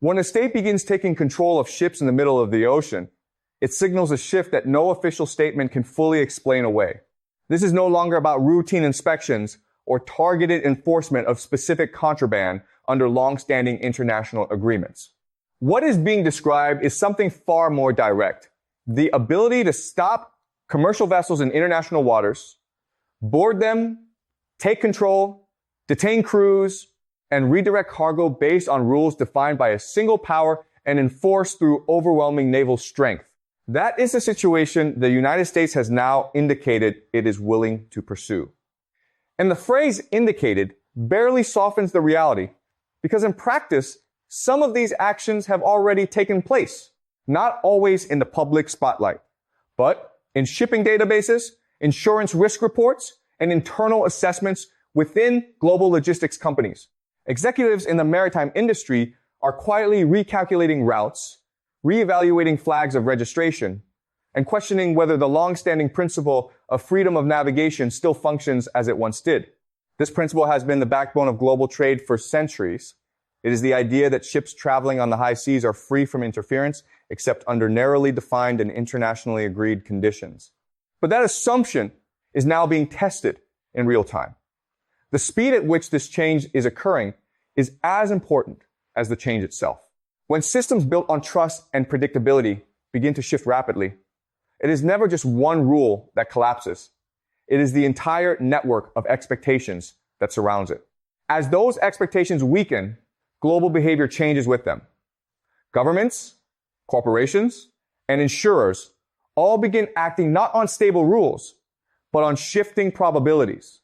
When a state begins taking control of ships in the middle of the ocean, it signals a shift that no official statement can fully explain away. This is no longer about routine inspections or targeted enforcement of specific contraband under long-standing international agreements. What is being described is something far more direct: the ability to stop commercial vessels in international waters, board them, take control, detain crews, and redirect cargo based on rules defined by a single power and enforced through overwhelming naval strength. That is the situation the United States has now indicated it is willing to pursue. And the phrase indicated barely softens the reality, because in practice, some of these actions have already taken place, not always in the public spotlight, but in shipping databases, insurance risk reports, and internal assessments within global logistics companies. Executives in the maritime industry are quietly recalculating routes, reevaluating flags of registration, and questioning whether the long-standing principle of freedom of navigation still functions as it once did. This principle has been the backbone of global trade for centuries. It is the idea that ships traveling on the high seas are free from interference except under narrowly defined and internationally agreed conditions. But that assumption is now being tested in real time. The speed at which this change is occurring is as important as the change itself. When systems built on trust and predictability begin to shift rapidly, it is never just one rule that collapses. It is the entire network of expectations that surrounds it. As those expectations weaken, global behavior changes with them. Governments, corporations, and insurers all begin acting not on stable rules, but on shifting probabilities.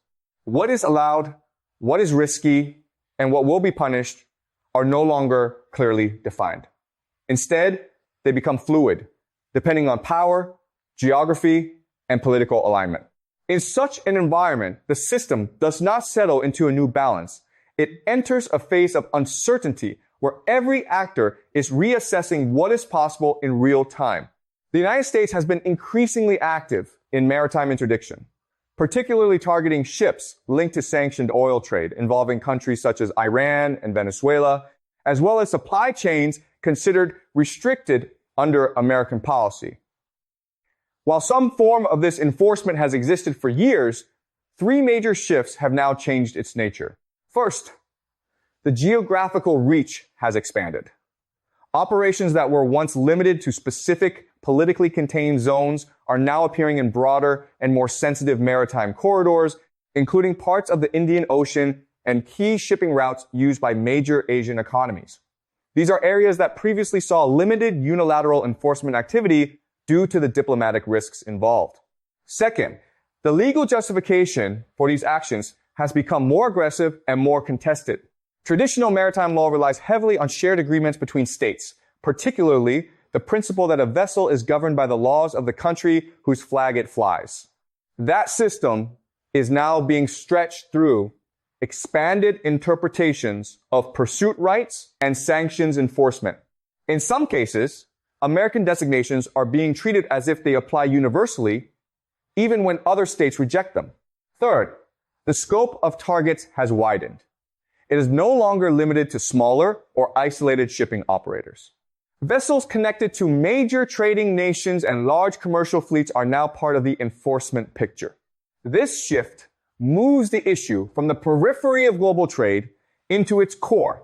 What is allowed, what is risky, and what will be punished are no longer clearly defined. Instead, they become fluid, depending on power, geography, and political alignment. In such an environment, the system does not settle into a new balance. It enters a phase of uncertainty where every actor is reassessing what is possible in real time. The United States has been increasingly active in maritime interdiction, particularly targeting ships linked to sanctioned oil trade involving countries such as Iran and Venezuela, as well as supply chains considered restricted under American policy. While some form of this enforcement has existed for years, three major shifts have now changed its nature. First, the geographical reach has expanded. Operations that were once limited to specific politically contained zones are now appearing in broader and more sensitive maritime corridors, including parts of the Indian Ocean and key shipping routes used by major Asian economies. These are areas that previously saw limited unilateral enforcement activity due to the diplomatic risks involved. Second, the legal justification for these actions has become more aggressive and more contested. Traditional maritime law relies heavily on shared agreements between states, particularly the principle that a vessel is governed by the laws of the country whose flag it flies. That system is now being stretched through expanded interpretations of pursuit rights and sanctions enforcement. In some cases, American designations are being treated as if they apply universally, even when other states reject them. Third, the scope of targets has widened. It is no longer limited to smaller or isolated shipping operators. Vessels connected to major trading nations and large commercial fleets are now part of the enforcement picture. This shift moves the issue from the periphery of global trade into its core,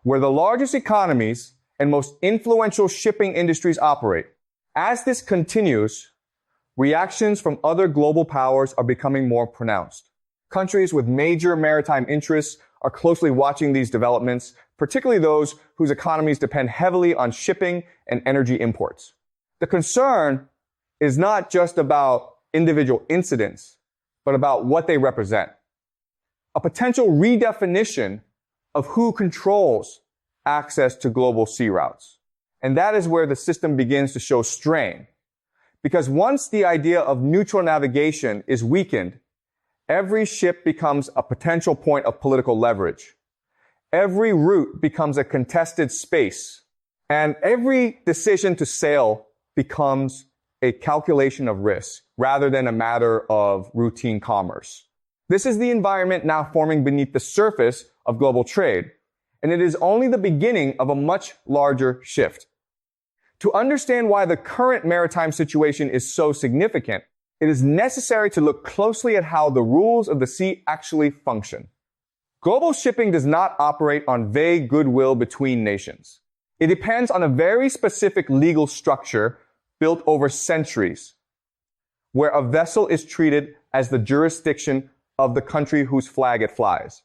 where the largest economies and most influential shipping industries operate. As this continues, reactions from other global powers are becoming more pronounced. Countries with major maritime interests are closely watching these developments, particularly those whose economies depend heavily on shipping and energy imports. The concern is not just about individual incidents, but about what they represent. A potential redefinition of who controls access to global sea routes. And that is where the system begins to show strain. Because once the idea of neutral navigation is weakened, every ship becomes a potential point of political leverage. Every route becomes a contested space. And every decision to sail becomes a calculation of risk rather than a matter of routine commerce. This is the environment now forming beneath the surface of global trade. and it is only the beginning of a much larger shift. To understand why the current maritime situation is so significant, it is necessary to look closely at how the rules of the sea actually function. Global shipping does not operate on vague goodwill between nations. It depends on a very specific legal structure built over centuries, where a vessel is treated as the jurisdiction of the country whose flag it flies.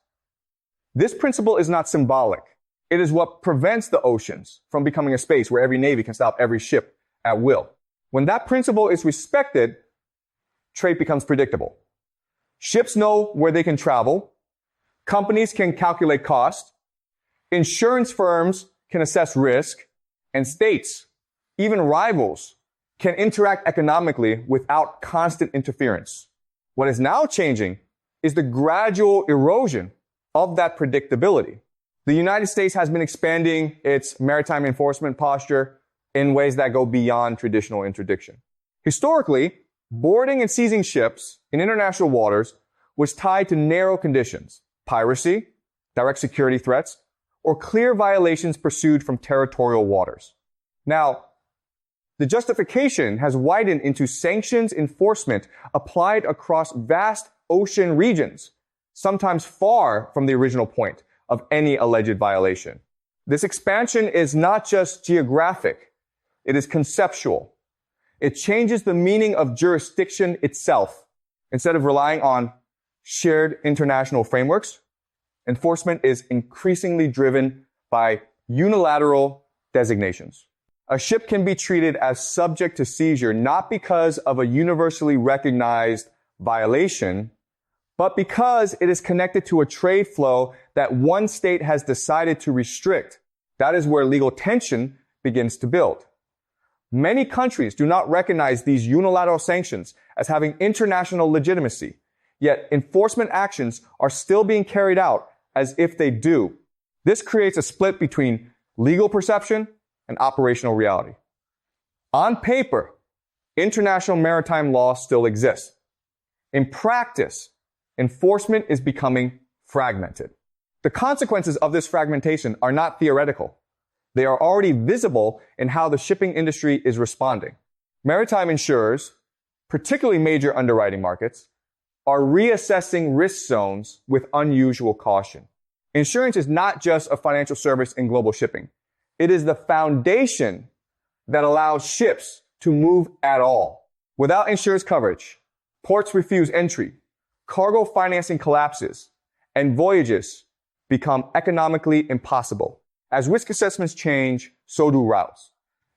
This principle is not symbolic. It is what prevents the oceans from becoming a space where every navy can stop every ship at will. When that principle is respected, trade becomes predictable. Ships know where they can travel. Companies can calculate cost. Insurance firms can assess risk. And states, even rivals, can interact economically without constant interference. What is now changing is the gradual erosion of that predictability. The United States has been expanding its maritime enforcement posture in ways that go beyond traditional interdiction. Historically, boarding and seizing ships in international waters was tied to narrow conditions: piracy, direct security threats, or clear violations pursued from territorial waters. Now, the justification has widened into sanctions enforcement applied across vast ocean regions, sometimes far from the original point of any alleged violation. This expansion is not just geographic, it is conceptual. It changes the meaning of jurisdiction itself. Instead of relying on shared international frameworks, enforcement is increasingly driven by unilateral designations. A ship can be treated as subject to seizure not because of a universally recognized violation, but because it is connected to a trade flow that one state has decided to restrict. That is where legal tension begins to build. Many countries do not recognize these unilateral sanctions as having international legitimacy, yet enforcement actions are still being carried out as if they do. This creates a split between legal perception and operational reality. On paper, international maritime law still exists. In practice, enforcement is becoming fragmented. The consequences of this fragmentation are not theoretical. They are already visible in how the shipping industry is responding. Maritime insurers, particularly major underwriting markets, are reassessing risk zones with unusual caution. Insurance is not just a financial service in global shipping. It is the foundation that allows ships to move at all. Without insurance coverage, ports refuse entry, cargo financing collapses, and voyages become economically impossible. As risk assessments change, so do routes.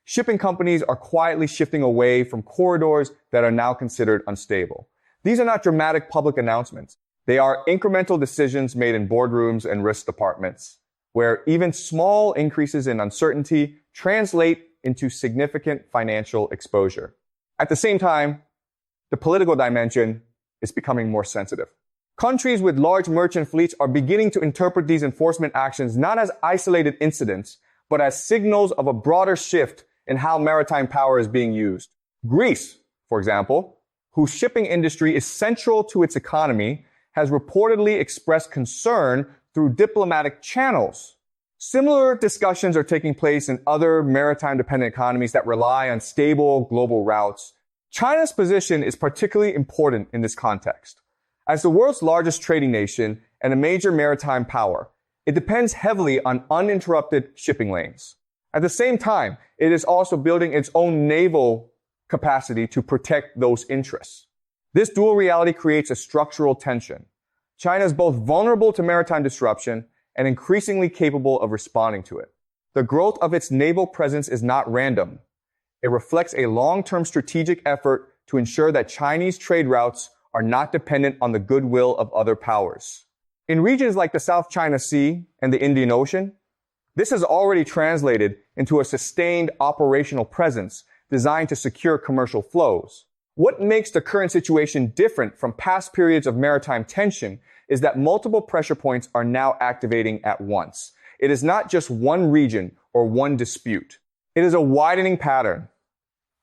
Shipping companies are quietly shifting away from corridors that are now considered unstable. These are not dramatic public announcements. They are incremental decisions made in boardrooms and risk departments, where even small increases in uncertainty translate into significant financial exposure. At the same time, the political dimension is becoming more sensitive. Countries with large merchant fleets are beginning to interpret these enforcement actions not as isolated incidents, but as signals of a broader shift in how maritime power is being used. Greece, for example, whose shipping industry is central to its economy, has reportedly expressed concern through diplomatic channels. Similar discussions are taking place in other maritime-dependent economies that rely on stable global routes. China's position is particularly important in this context. As the world's largest trading nation and a major maritime power, it depends heavily on uninterrupted shipping lanes. At the same time, it is also building its own naval capacity to protect those interests. This dual reality creates a structural tension. China is both vulnerable to maritime disruption and increasingly capable of responding to it. The growth of its naval presence is not random. It reflects a long-term strategic effort to ensure that Chinese trade routes are not dependent on the goodwill of other powers. In regions like the South China Sea and the Indian Ocean, this has already translated into a sustained operational presence designed to secure commercial flows. What makes the current situation different from past periods of maritime tension is that multiple pressure points are now activating at once. It is not just one region or one dispute. It is a widening pattern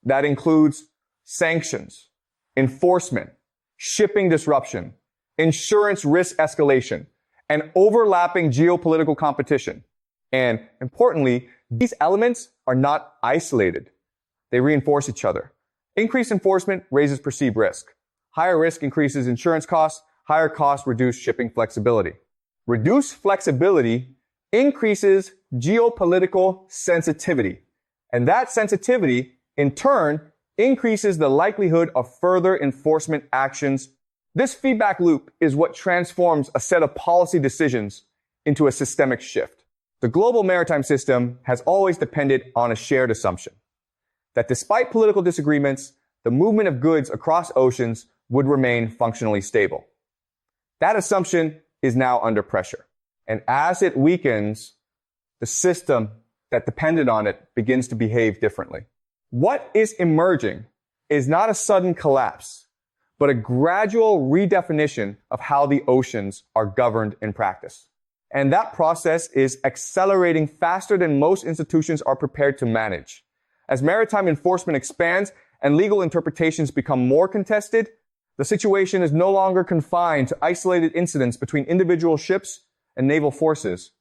that includes sanctions, enforcement, shipping disruption, insurance risk escalation, and overlapping geopolitical competition. And importantly, these elements are not isolated. They reinforce each other. Increased enforcement raises perceived risk. Higher risk increases insurance costs. Higher costs reduce shipping flexibility. Reduced flexibility increases geopolitical sensitivity. And that sensitivity, in turn, increases the likelihood of further enforcement actions. This feedback loop is what transforms a set of policy decisions into a systemic shift. The global maritime system has always depended on a shared assumption that despite political disagreements, the movement of goods across oceans would remain functionally stable. That assumption is now under pressure. And as it weakens, the system that depended on it begins to behave differently. What is emerging is not a sudden collapse, but a gradual redefinition of how the oceans are governed in practice. And that process is accelerating faster than most institutions are prepared to manage. As maritime enforcement expands and legal interpretations become more contested, the situation is no longer confined to isolated incidents between individual ships and naval forces.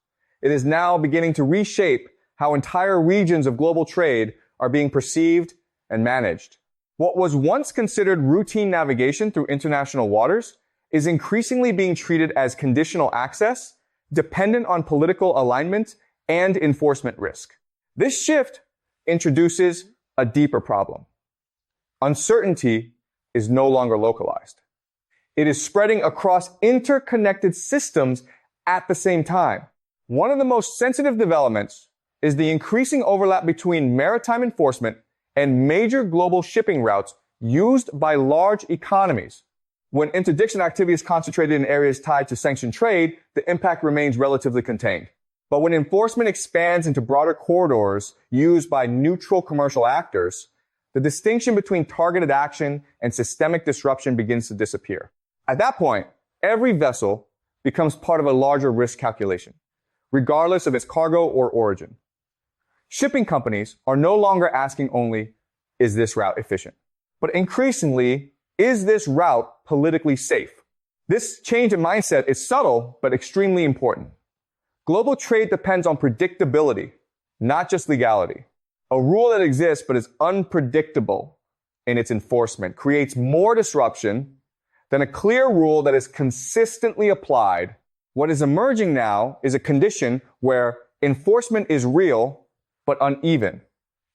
It is now beginning to reshape how entire regions of global trade are being perceived and managed. What was once considered routine navigation through international waters is increasingly being treated as conditional access, dependent on political alignment and enforcement risk. This shift introduces a deeper problem. Uncertainty is no longer localized. It is spreading across interconnected systems at the same time. One of the most sensitive developments is the increasing overlap between maritime enforcement and major global shipping routes used by large economies. When interdiction activity is concentrated in areas tied to sanctioned trade, the impact remains relatively contained. But when enforcement expands into broader corridors used by neutral commercial actors, the distinction between targeted action and systemic disruption begins to disappear. At that point, every vessel becomes part of a larger risk calculation, regardless of its cargo or origin. Shipping companies are no longer asking only, is this route efficient? But increasingly, is this route politically safe? This change in mindset is subtle, but extremely important. Global trade depends on predictability, not just legality. A rule that exists but is unpredictable in its enforcement creates more disruption than a clear rule that is consistently applied. What is emerging now is a condition where enforcement is real but uneven,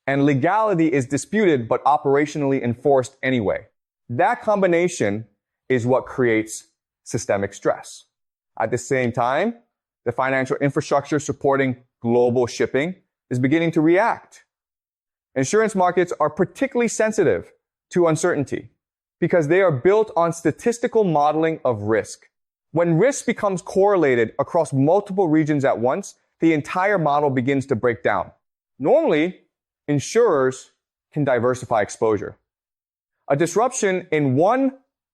and legality is disputed but operationally enforced anyway. That combination is what creates systemic stress. At the same time, the financial infrastructure supporting global shipping is beginning to react. Insurance markets are particularly sensitive to uncertainty because they are built on statistical modeling of risk. When risk becomes correlated across multiple regions at once, the entire model begins to break down. Normally, insurers can diversify exposure. A disruption in one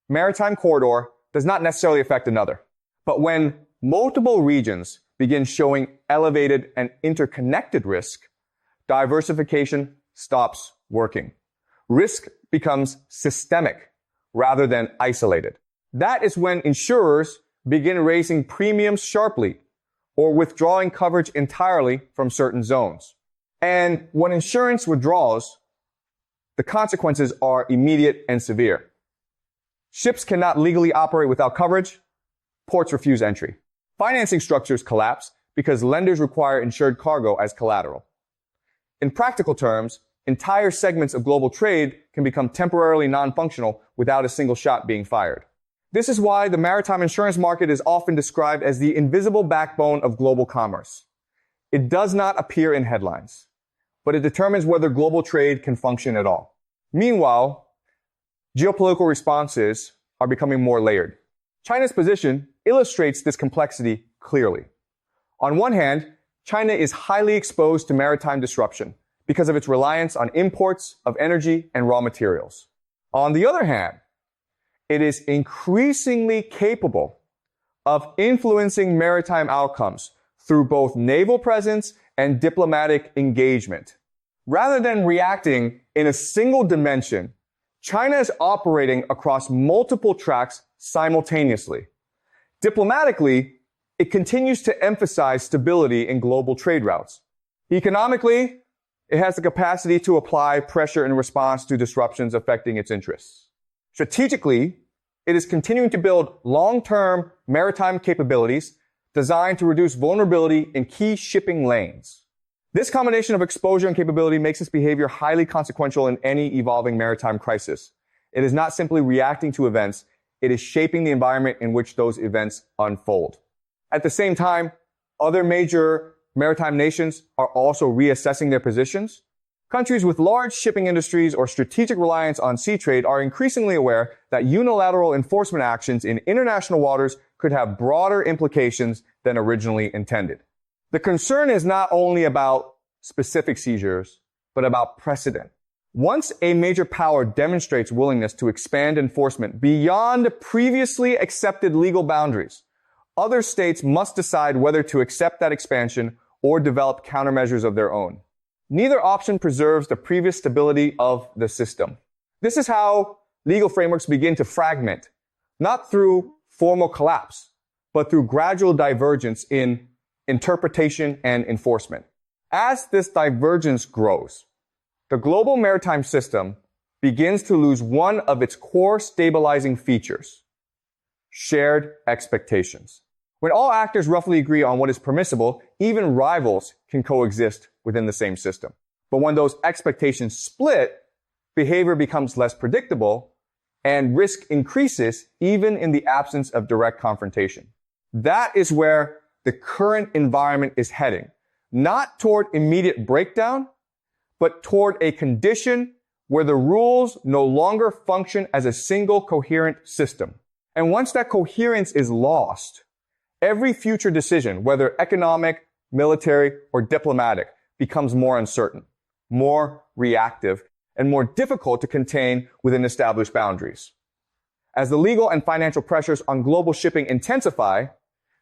maritime corridor does not necessarily affect another. But when multiple regions begin showing elevated and interconnected risk, diversification stops working. Risk becomes systemic rather than isolated. That is when insurers begin raising premiums sharply or withdrawing coverage entirely from certain zones. And when insurance withdraws, the consequences are immediate and severe. Ships cannot legally operate without coverage. Ports refuse entry. Financing structures collapse because lenders require insured cargo as collateral. In practical terms, entire segments of global trade can become temporarily non-functional without a single shot being fired. This is why the maritime insurance market is often described as the invisible backbone of global commerce. It does not appear in headlines, but it determines whether global trade can function at all. Meanwhile, geopolitical responses are becoming more layered. China's position illustrates this complexity clearly. On one hand, China is highly exposed to maritime disruption because of its reliance on imports of energy and raw materials. On the other hand, it is increasingly capable of influencing maritime outcomes through both naval presence and diplomatic engagement. Rather than reacting in a single dimension, China is operating across multiple tracks simultaneously. Diplomatically, it continues to emphasize stability in global trade routes. Economically, it has the capacity to apply pressure in response to disruptions affecting its interests. Strategically, it is continuing to build long-term maritime capabilities designed to reduce vulnerability in key shipping lanes. This combination of exposure and capability makes its behavior highly consequential in any evolving maritime crisis. It is not simply reacting to events, it is shaping the environment in which those events unfold. At the same time, other major maritime nations are also reassessing their positions. Countries with large shipping industries or strategic reliance on sea trade are increasingly aware that unilateral enforcement actions in international waters could have broader implications than originally intended. The concern is not only about specific seizures, but about precedent. Once a major power demonstrates willingness to expand enforcement beyond previously accepted legal boundaries, other states must decide whether to accept that expansion or develop countermeasures of their own. Neither option preserves the previous stability of the system. This is how legal frameworks begin to fragment, not through formal collapse, but through gradual divergence in interpretation and enforcement. As this divergence grows, the global maritime system begins to lose one of its core stabilizing features: shared expectations. When all actors roughly agree on what is permissible, even rivals can coexist within the same system. But when those expectations split, behavior becomes less predictable and risk increases even in the absence of direct confrontation. That is where the current environment is heading, not toward immediate breakdown, but toward a condition where the rules no longer function as a single coherent system. And once that coherence is lost, every future decision, whether economic, military, or diplomatic, becomes more uncertain, more reactive, and more difficult to contain within established boundaries. As the legal and financial pressures on global shipping intensify,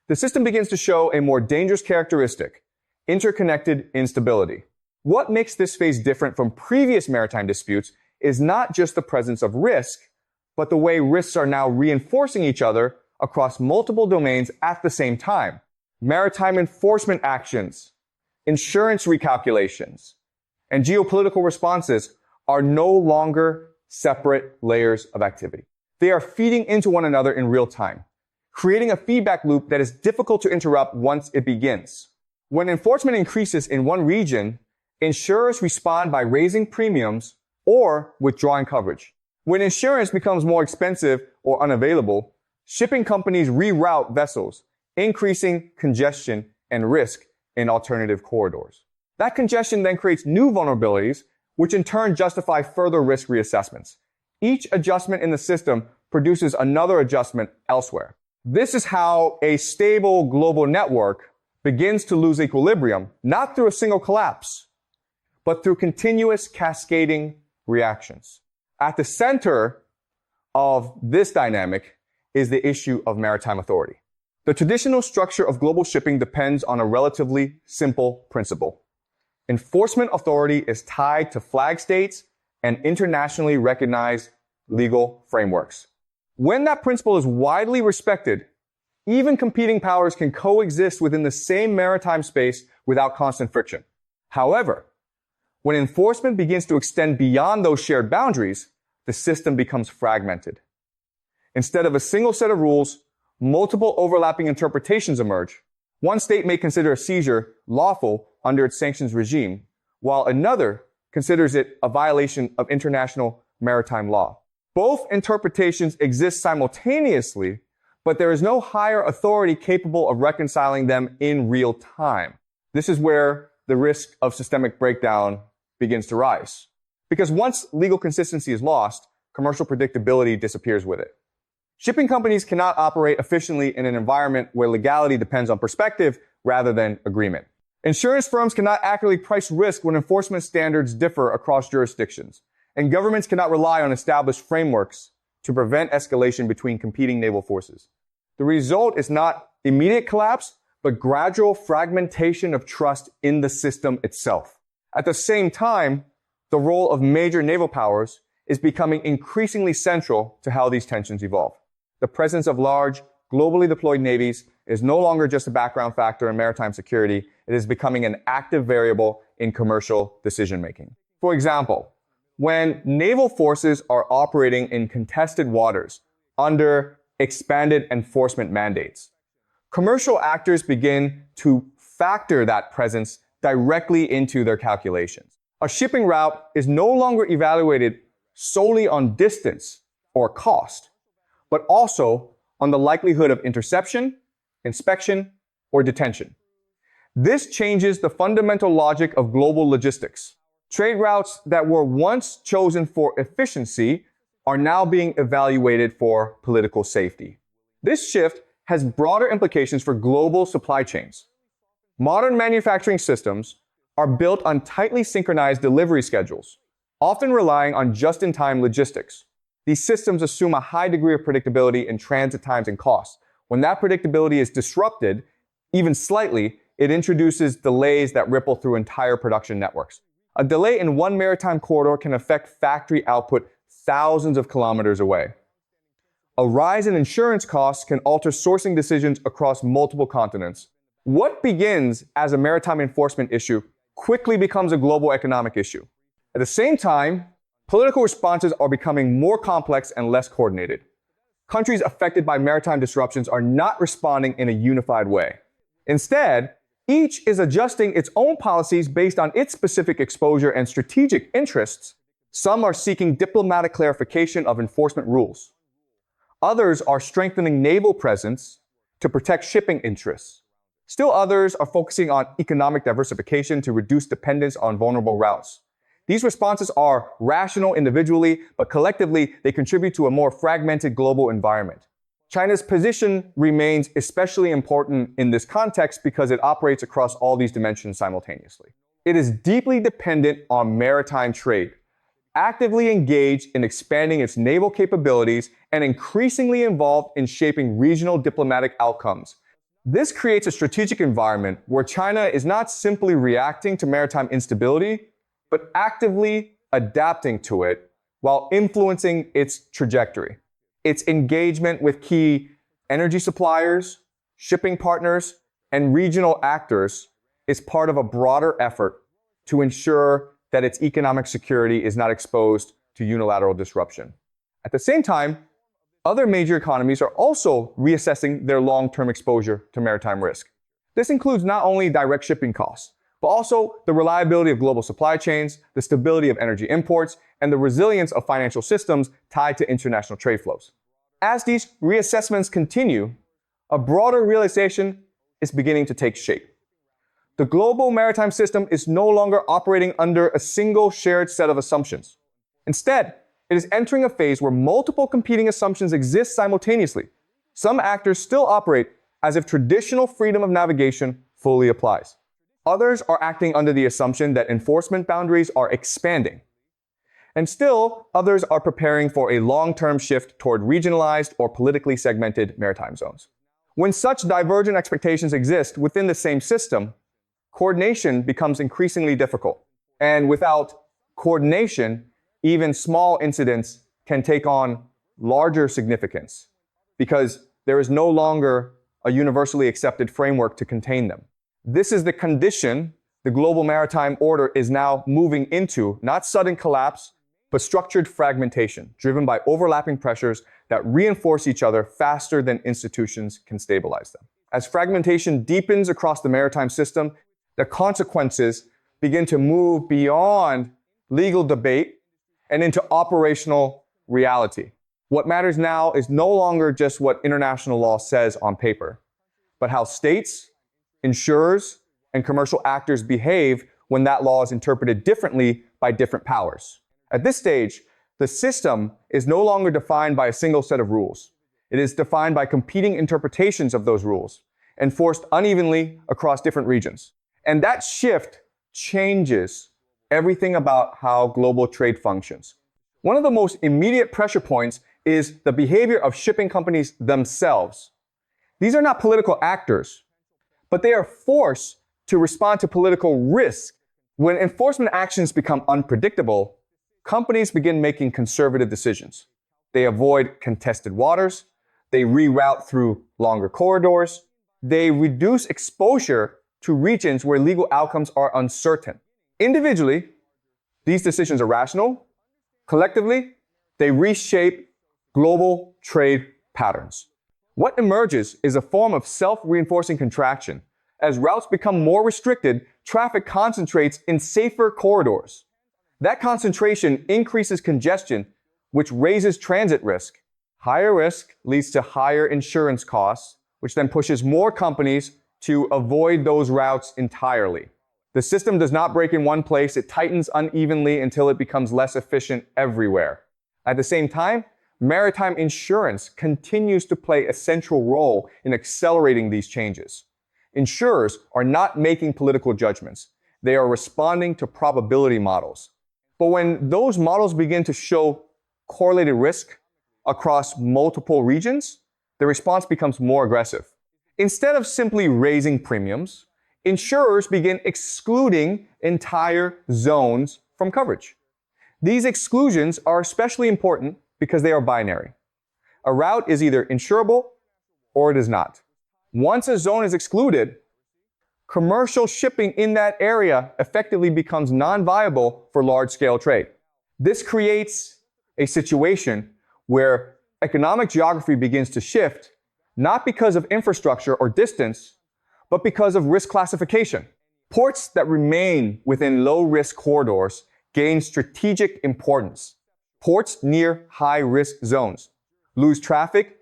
the system begins to show a more dangerous characteristic: interconnected instability. What makes this phase different from previous maritime disputes is not just the presence of risk, but the way risks are now reinforcing each other across multiple domains at the same time. Maritime enforcement actions, insurance recalculations, and geopolitical responses are no longer separate layers of activity. They are feeding into one another in real time, creating a feedback loop that is difficult to interrupt once it begins. When enforcement increases in one region, insurers respond by raising premiums or withdrawing coverage. When insurance becomes more expensive or unavailable, shipping companies reroute vessels, increasing congestion and risk in alternative corridors. That congestion then creates new vulnerabilities, which in turn justify further risk reassessments. Each adjustment in the system produces another adjustment elsewhere. This is how a stable global network begins to lose equilibrium, not through a single collapse, but through continuous cascading reactions. At the center of this dynamic is the issue of maritime authority. The traditional structure of global shipping depends on a relatively simple principle. Enforcement authority is tied to flag states and internationally recognized legal frameworks. When that principle is widely respected, even competing powers can coexist within the same maritime space without constant friction. However, when enforcement begins to extend beyond those shared boundaries, the system becomes fragmented. Instead of a single set of rules, multiple overlapping interpretations emerge. One state may consider a seizure lawful under its sanctions regime, while another considers it a violation of international maritime law. Both interpretations exist simultaneously, but there is no higher authority capable of reconciling them in real time. This is where the risk of systemic breakdown begins to rise. Because once legal consistency is lost, commercial predictability disappears with it. Shipping companies cannot operate efficiently in an environment where legality depends on perspective rather than agreement. Insurance firms cannot accurately price risk when enforcement standards differ across jurisdictions. And governments cannot rely on established frameworks to prevent escalation between competing naval forces. The result is not immediate collapse, but gradual fragmentation of trust in the system itself. At the same time, the role of major naval powers is becoming increasingly central to how these tensions evolve. The presence of large, globally deployed navies is no longer just a background factor in maritime security, it is becoming an active variable in commercial decision-making. For example, when naval forces are operating in contested waters under expanded enforcement mandates, commercial actors begin to factor that presence directly into their calculations. A shipping route is no longer evaluated solely on distance or cost, but also on the likelihood of interception, inspection, or detention. This changes the fundamental logic of global logistics. Trade routes that were once chosen for efficiency are now being evaluated for political safety. This shift has broader implications for global supply chains. Modern manufacturing systems are built on tightly synchronized delivery schedules, often relying on just-in-time logistics. These systems assume a high degree of predictability in transit times and costs. When that predictability is disrupted, even slightly, it introduces delays that ripple through entire production networks. A delay in one maritime corridor can affect factory output thousands of kilometers away. A rise in insurance costs can alter sourcing decisions across multiple continents. What begins as a maritime enforcement issue quickly becomes a global economic issue. At the same time, political responses are becoming more complex and less coordinated. Countries affected by maritime disruptions are not responding in a unified way. Instead, each is adjusting its own policies based on its specific exposure and strategic interests. Some are seeking diplomatic clarification of enforcement rules. Others are strengthening naval presence to protect shipping interests. Still others are focusing on economic diversification to reduce dependence on vulnerable routes. These responses are rational individually, but collectively they contribute to a more fragmented global environment. China's position remains especially important in this context because it operates across all these dimensions simultaneously. It is deeply dependent on maritime trade, actively engaged in expanding its naval capabilities, and increasingly involved in shaping regional diplomatic outcomes. This creates a strategic environment where China is not simply reacting to maritime instability, but actively adapting to it while influencing its trajectory. Its engagement with key energy suppliers, shipping partners, and regional actors is part of a broader effort to ensure that its economic security is not exposed to unilateral disruption. At the same time, other major economies are also reassessing their long-term exposure to maritime risk. This includes not only direct shipping costs, but also the reliability of global supply chains, the stability of energy imports, and the resilience of financial systems tied to international trade flows. As these reassessments continue, a broader realization is beginning to take shape. The global maritime system is no longer operating under a single shared set of assumptions. Instead, it is entering a phase where multiple competing assumptions exist simultaneously. Some actors still operate as if traditional freedom of navigation fully applies. Others are acting under the assumption that enforcement boundaries are expanding. And still, others are preparing for a long-term shift toward regionalized or politically segmented maritime zones. When such divergent expectations exist within the same system, coordination becomes increasingly difficult. And without coordination, even small incidents can take on larger significance because there is no longer a universally accepted framework to contain them. This is the condition the global maritime order is now moving into, not sudden collapse, but structured fragmentation, driven by overlapping pressures that reinforce each other faster than institutions can stabilize them. As fragmentation deepens across the maritime system, the consequences begin to move beyond legal debate and into operational reality. What matters now is no longer just what international law says on paper, but how states, insurers, and commercial actors behave when that law is interpreted differently by different powers. At this stage, the system is no longer defined by a single set of rules. It is defined by competing interpretations of those rules, enforced unevenly across different regions. And that shift changes everything about how global trade functions. One of the most immediate pressure points is the behavior of shipping companies themselves. These are not political actors, but they are forced to respond to political risk. When enforcement actions become unpredictable, companies begin making conservative decisions. They avoid contested waters, they reroute through longer corridors, they reduce exposure to regions where legal outcomes are uncertain. Individually, these decisions are rational. Collectively, they reshape global trade patterns. What emerges is a form of self-reinforcing contraction. As routes become more restricted, traffic concentrates in safer corridors. That concentration increases congestion, which raises transit risk. Higher risk leads to higher insurance costs, which then pushes more companies to avoid those routes entirely. The system does not break in one place, it tightens unevenly until it becomes less efficient everywhere. At the same time, maritime insurance continues to play a central role in accelerating these changes. Insurers are not making political judgments. They are responding to probability models. But when those models begin to show correlated risk across multiple regions, the response becomes more aggressive. Instead of simply raising premiums, insurers begin excluding entire zones from coverage. These exclusions are especially important because they are binary. A route is either insurable or it is not. Once a zone is excluded, commercial shipping in that area effectively becomes non-viable for large-scale trade. This creates a situation where economic geography begins to shift, not because of infrastructure or distance, but because of risk classification. Ports that remain within low-risk corridors gain strategic importance. Ports near high-risk zones lose traffic,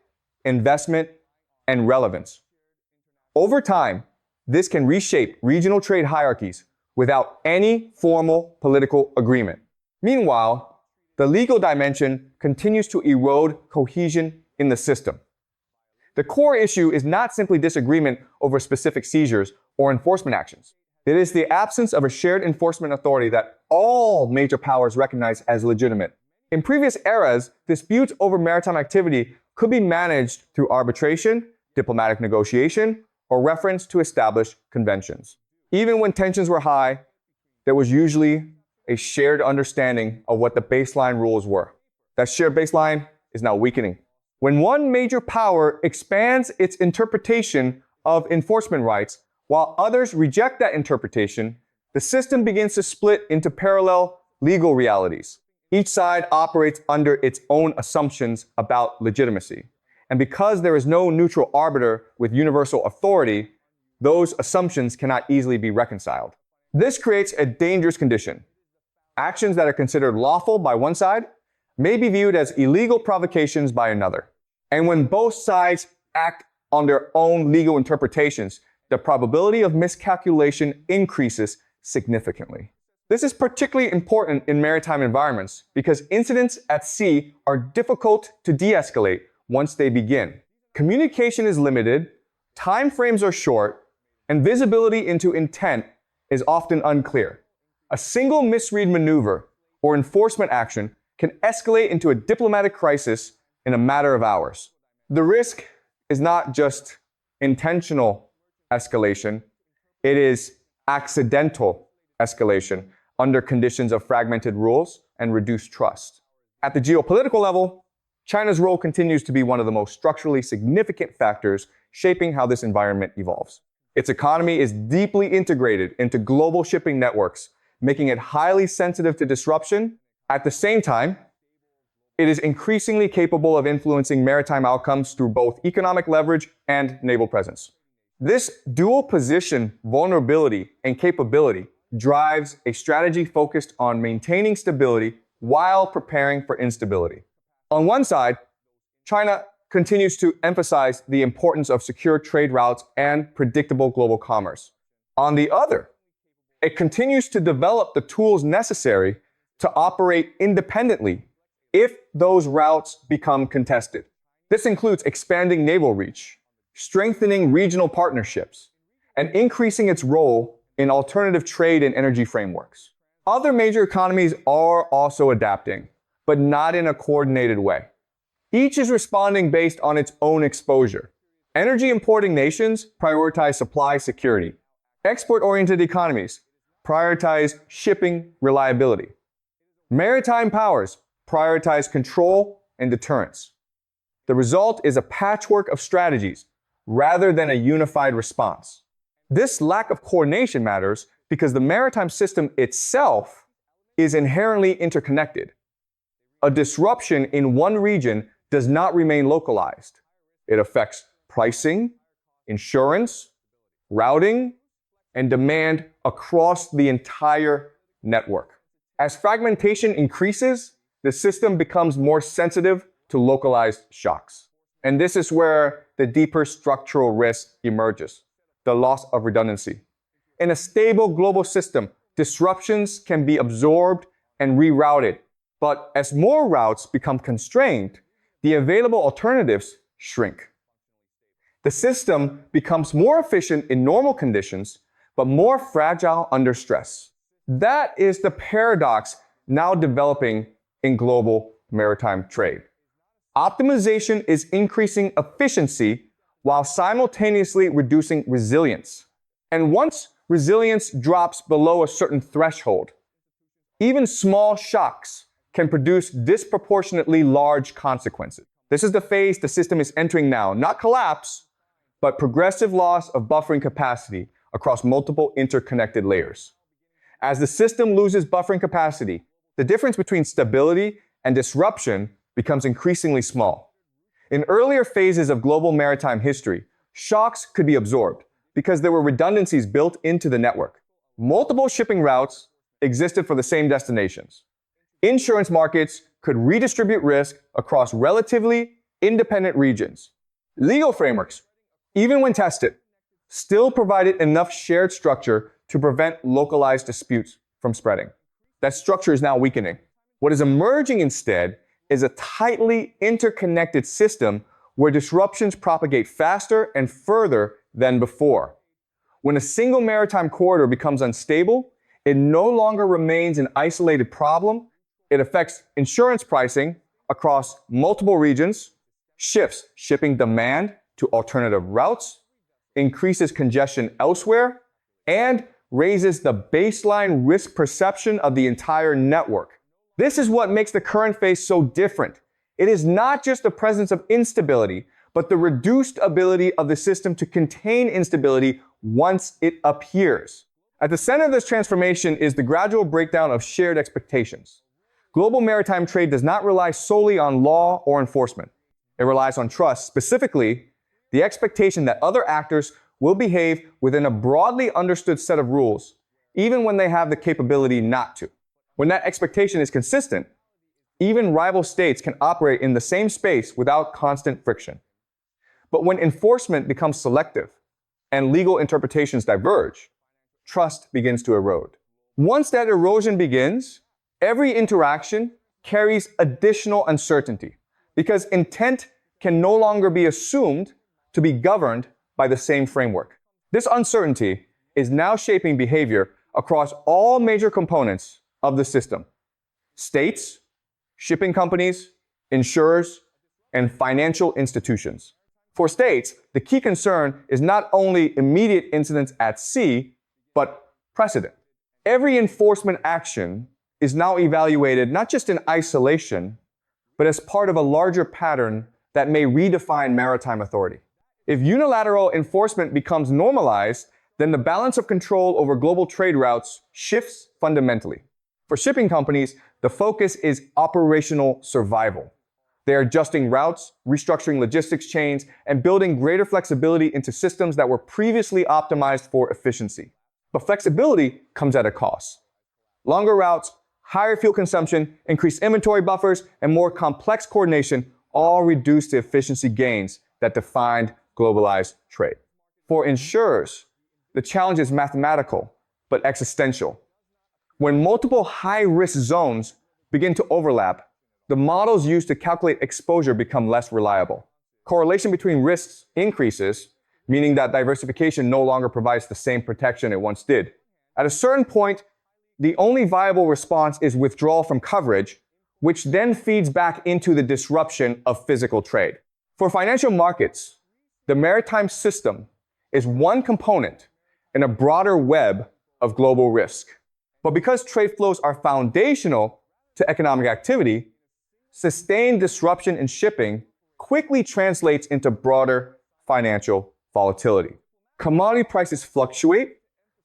investment, and relevance. Over time, this can reshape regional trade hierarchies without any formal political agreement. Meanwhile, the legal dimension continues to erode cohesion in the system. The core issue is not simply disagreement over specific seizures or enforcement actions. It is the absence of a shared enforcement authority that all major powers recognize as legitimate. In previous eras, disputes over maritime activity could be managed through arbitration, diplomatic negotiation, or reference to established conventions. Even when tensions were high, there was usually a shared understanding of what the baseline rules were. That shared baseline is now weakening. When one major power expands its interpretation of enforcement rights, while others reject that interpretation, the system begins to split into parallel legal realities. Each side operates under its own assumptions about legitimacy. And because there is no neutral arbiter with universal authority, those assumptions cannot easily be reconciled. This creates a dangerous condition. Actions that are considered lawful by one side may be viewed as illegal provocations by another. And when both sides act on their own legal interpretations, the probability of miscalculation increases significantly. This is particularly important in maritime environments because incidents at sea are difficult to de-escalate once they begin. Communication is limited, time frames are short, and visibility into intent is often unclear. A single misread maneuver or enforcement action can escalate into a diplomatic crisis in a matter of hours. The risk is not just intentional escalation, it is accidental escalation under conditions of fragmented rules and reduced trust. At the geopolitical level, China's role continues to be one of the most structurally significant factors shaping how this environment evolves. Its economy is deeply integrated into global shipping networks, making it highly sensitive to disruption. At the same time, it is increasingly capable of influencing maritime outcomes through both economic leverage and naval presence. This dual position, vulnerability, and capability drives a strategy focused on maintaining stability while preparing for instability. On one side, China continues to emphasize the importance of secure trade routes and predictable global commerce. On the other, it continues to develop the tools necessary to operate independently if those routes become contested. This includes expanding naval reach, strengthening regional partnerships, and increasing its role in alternative trade and energy frameworks. Other major economies are also adapting, but not in a coordinated way. Each is responding based on its own exposure. Energy importing nations prioritize supply security. Export-oriented economies prioritize shipping reliability. Maritime powers prioritize control and deterrence. The result is a patchwork of strategies rather than a unified response. This lack of coordination matters because the maritime system itself is inherently interconnected. A disruption in one region does not remain localized. It affects pricing, insurance, routing, and demand across the entire network. As fragmentation increases, the system becomes more sensitive to localized shocks. And this is where the deeper structural risk emerges, the loss of redundancy. In a stable global system, disruptions can be absorbed and rerouted. But as more routes become constrained, the available alternatives shrink. The system becomes more efficient in normal conditions, but more fragile under stress. That is the paradox now developing in global maritime trade. Optimization is increasing efficiency while simultaneously reducing resilience. And once resilience drops below a certain threshold, even small shocks can produce disproportionately large consequences. This is the phase the system is entering now, not collapse, but progressive loss of buffering capacity across multiple interconnected layers. As the system loses buffering capacity, the difference between stability and disruption becomes increasingly small. In earlier phases of global maritime history, shocks could be absorbed because there were redundancies built into the network. Multiple shipping routes existed for the same destinations. Insurance markets could redistribute risk across relatively independent regions. Legal frameworks, even when tested, still provided enough shared structure to prevent localized disputes from spreading. That structure is now weakening. What is emerging instead is a tightly interconnected system where disruptions propagate faster and further than before. When a single maritime corridor becomes unstable, it no longer remains an isolated problem. It affects insurance pricing across multiple regions, shifts shipping demand to alternative routes, increases congestion elsewhere, and raises the baseline risk perception of the entire network. This is what makes the current phase so different. It is not just the presence of instability, but the reduced ability of the system to contain instability once it appears. At the center of this transformation is the gradual breakdown of shared expectations. Global maritime trade does not rely solely on law or enforcement. It relies on trust, specifically the expectation that other actors will behave within a broadly understood set of rules, even when they have the capability not to. When that expectation is consistent, even rival states can operate in the same space without constant friction. But when enforcement becomes selective and legal interpretations diverge, trust begins to erode. Once that erosion begins, every interaction carries additional uncertainty because intent can no longer be assumed to be governed by the same framework. This uncertainty is now shaping behavior across all major components of the system: states, shipping companies, insurers, and financial institutions. For states, the key concern is not only immediate incidents at sea, but precedent. Every enforcement action is now evaluated not just in isolation, but as part of a larger pattern that may redefine maritime authority. If unilateral enforcement becomes normalized, then the balance of control over global trade routes shifts fundamentally. For shipping companies, the focus is operational survival. They are adjusting routes, restructuring logistics chains, and building greater flexibility into systems that were previously optimized for efficiency. But flexibility comes at a cost. Longer routes, higher fuel consumption, increased inventory buffers, and more complex coordination all reduce the efficiency gains that defined globalized trade. For insurers, the challenge is mathematical, but existential. When multiple high-risk zones begin to overlap, the models used to calculate exposure become less reliable. Correlation between risks increases, meaning that diversification no longer provides the same protection it once did. At a certain point, the only viable response is withdrawal from coverage, which then feeds back into the disruption of physical trade. For financial markets, the maritime system is one component in a broader web of global risk. But because trade flows are foundational to economic activity, sustained disruption in shipping quickly translates into broader financial volatility. Commodity prices fluctuate,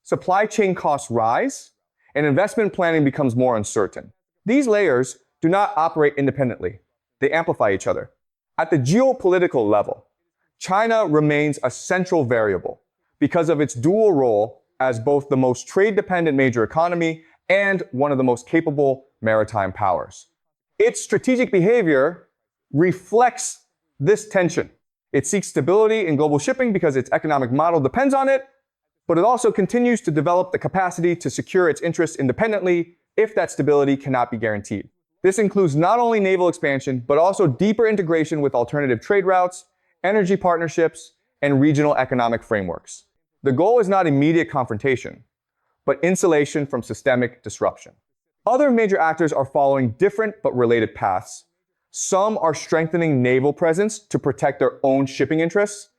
supply chain costs rise, and investment planning becomes more uncertain. These layers do not operate independently. They amplify each other. At the geopolitical level, China remains a central variable because of its dual role as both the most trade-dependent major economy and one of the most capable maritime powers. Its strategic behavior reflects this tension. It seeks stability in global shipping because its economic model depends on it, but it also continues to develop the capacity to secure its interests independently if that stability cannot be guaranteed. This includes not only naval expansion, but also deeper integration with alternative trade routes, energy partnerships, and regional economic frameworks. The goal is not immediate confrontation, but insulation from systemic disruption. Other major actors are following different but related paths. Some are strengthening naval presence to protect their own shipping interests.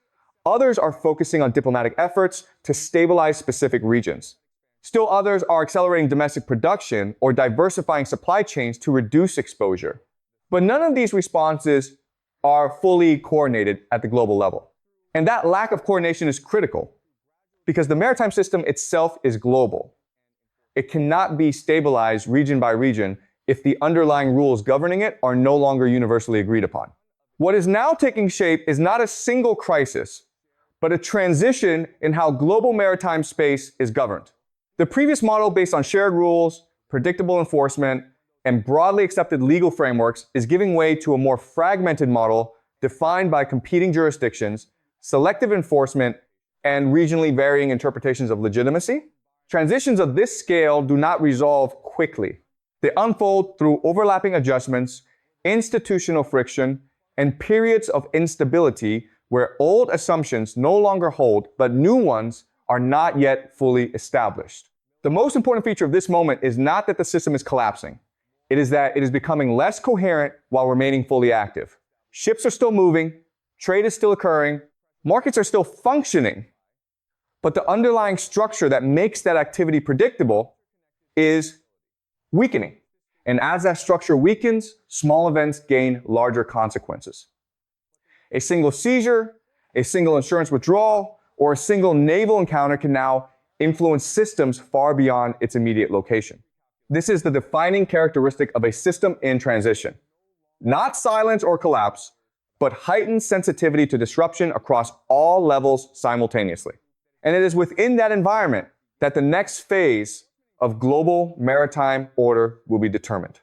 Others are focusing on diplomatic efforts to stabilize specific regions. Still others are accelerating domestic production or diversifying supply chains to reduce exposure. But none of these responses are fully coordinated at the global level. And that lack of coordination is critical because the maritime system itself is global. It cannot be stabilized region by region if the underlying rules governing it are no longer universally agreed upon. What is now taking shape is not a single crisis, but a transition in how global maritime space is governed. The previous model based on shared rules, predictable enforcement, and broadly accepted legal frameworks is giving way to a more fragmented model defined by competing jurisdictions, selective enforcement, and regionally varying interpretations of legitimacy. Transitions of this scale do not resolve quickly. They unfold through overlapping adjustments, institutional friction, and periods of instability where old assumptions no longer hold, but new ones are not yet fully established. The most important feature of this moment is not that the system is collapsing. It is that it is becoming less coherent while remaining fully active. Ships are still moving, trade is still occurring, markets are still functioning, but the underlying structure that makes that activity predictable is weakening. And as that structure weakens, small events gain larger consequences. A single seizure, a single insurance withdrawal, or a single naval encounter can now influence systems far beyond its immediate location. This is the defining characteristic of a system in transition. Not silence or collapse, but heightened sensitivity to disruption across all levels simultaneously. And it is within that environment that the next phase of global maritime order will be determined.